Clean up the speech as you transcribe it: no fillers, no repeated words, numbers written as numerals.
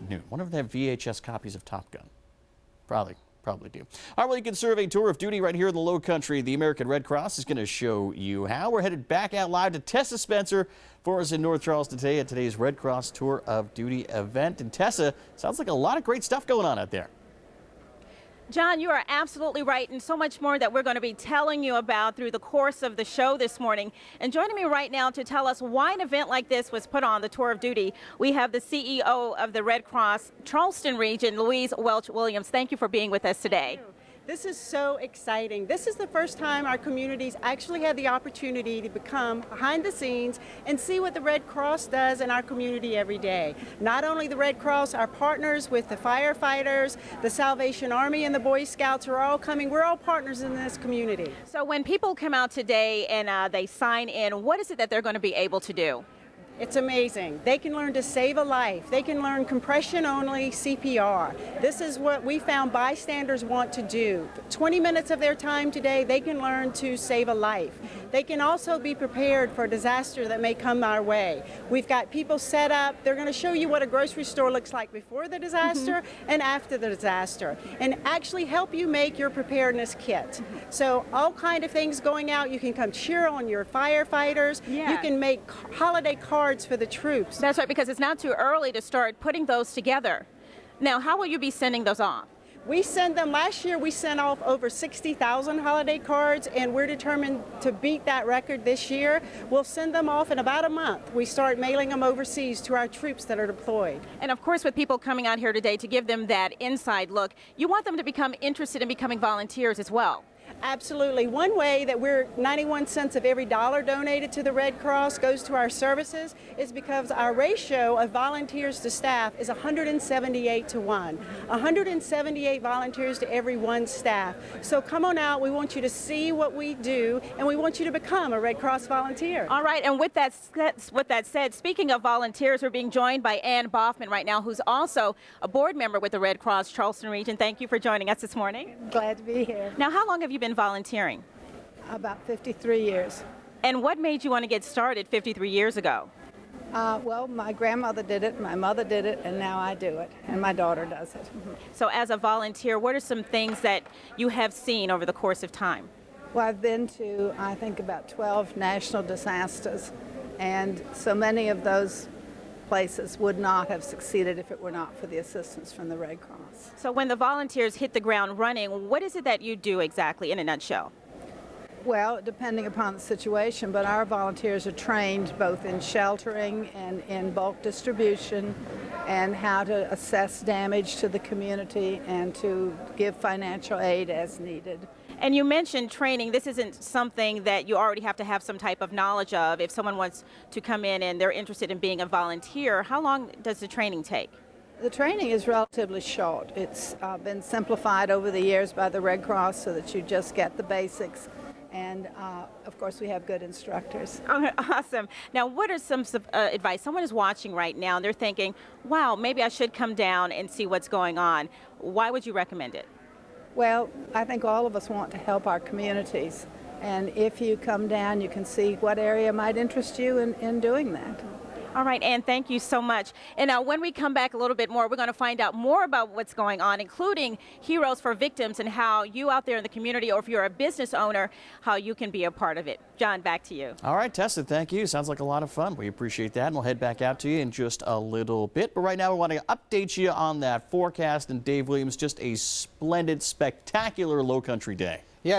noon. Wonder if they have VHS copies of Top Gun. Probably do. All right, well, you can serve a tour of duty right here in the Low Country. The American Red Cross is going to show you how. We're headed back out live to Tessa Spencer for us in North Charleston today at today's Red Cross Tour of Duty event. And Tessa, sounds like a lot of great stuff going on out there. John, you are absolutely right, and so much more that we're going to be telling you about through the course of the show this morning. And joining me right now to tell us why an event like this was put on, the Tour of Duty, we have the CEO of the Red Cross Charleston region, Louise Welch Williams. Thank you for being with us today. This is so exciting. This is the first time our communities actually had the opportunity to become behind the scenes and see what the Red Cross does in our community every day. Not only the Red Cross, our partners with the firefighters, the Salvation Army, and the Boy Scouts are all coming. We're all partners in this community. So when people come out today and they sign in, what is it that they're going to be able to do? It's amazing. They can learn to save a life. They can learn compression-only CPR. This is what we found bystanders want to do. 20 minutes of their time today, they can learn to save a life. They can also be prepared for a disaster that may come our way. We've got people set up. They're going to show you what a grocery store looks like before the disaster and after the disaster, and actually help you make your preparedness kit. So all kind of things going out. You can come cheer on your firefighters. Yeah. You can make holiday cards for the troops. That's right, because it's not too early to start putting those together. Now, how will you be sending those off? We send them, last year we sent off over 60,000 holiday cards, and we're determined to beat that record this year. We'll send them off in about a month. We start mailing them overseas to our troops that are deployed. And of course, with people coming out here today to give them that inside look, you want them to become interested in becoming volunteers as well. Absolutely. One way that we're 91 cents of every dollar donated to the Red Cross goes to our services is because our ratio of volunteers to staff is 178 to 1. 178 volunteers to every one staff. So come on out. We want you to see what we do, and we want you to become a Red Cross volunteer. All right, and with that said, speaking of volunteers, we're being joined by Ann Boffman right now, who's also a board member with the Red Cross Charleston region. Thank you for joining us this morning. Glad to be here. Now, how long have you been volunteering? About 53 years. And what made you want to get started 53 years ago? Well, my grandmother did it, my mother did it, and now I do it, and my daughter does it. So as a volunteer, what are some things that you have seen over the course of time? Well, I've been to, I think, about 12 national disasters, and so many of those places would not have succeeded if it were not for the assistance from the Red Cross. So when the volunteers hit the ground running, what is it that you do exactly in a nutshell? Well, depending upon the situation, but our volunteers are trained both in sheltering and in bulk distribution and how to assess damage to the community and to give financial aid as needed. And you mentioned training. This isn't something that you already have to have some type of knowledge of. If someone wants to come in and they're interested in being a volunteer, how long does the training take? The training is relatively short. It's been simplified over the years by the Red Cross so that you just get the basics. And of course, we have good instructors. Oh, awesome. Now, what are some advice? Someone is watching right now and they're thinking, wow, maybe I should come down and see what's going on. Why would you recommend it? Well, I think all of us want to help our communities. And if you come down, you can see what area might interest you in doing that. All right, Ann, thank you so much. And now when we come back a little bit more, we're going to find out more about what's going on, including Heroes for Victims and how you out there in the community, or if you're a business owner, how you can be a part of it. John, back to you. All right, Tessa, thank you. Sounds like a lot of fun. We appreciate that, and we'll head back out to you in just a little bit. But right now, we want to update you on that forecast. And Dave Williams, just a splendid, spectacular low country day. Yeah.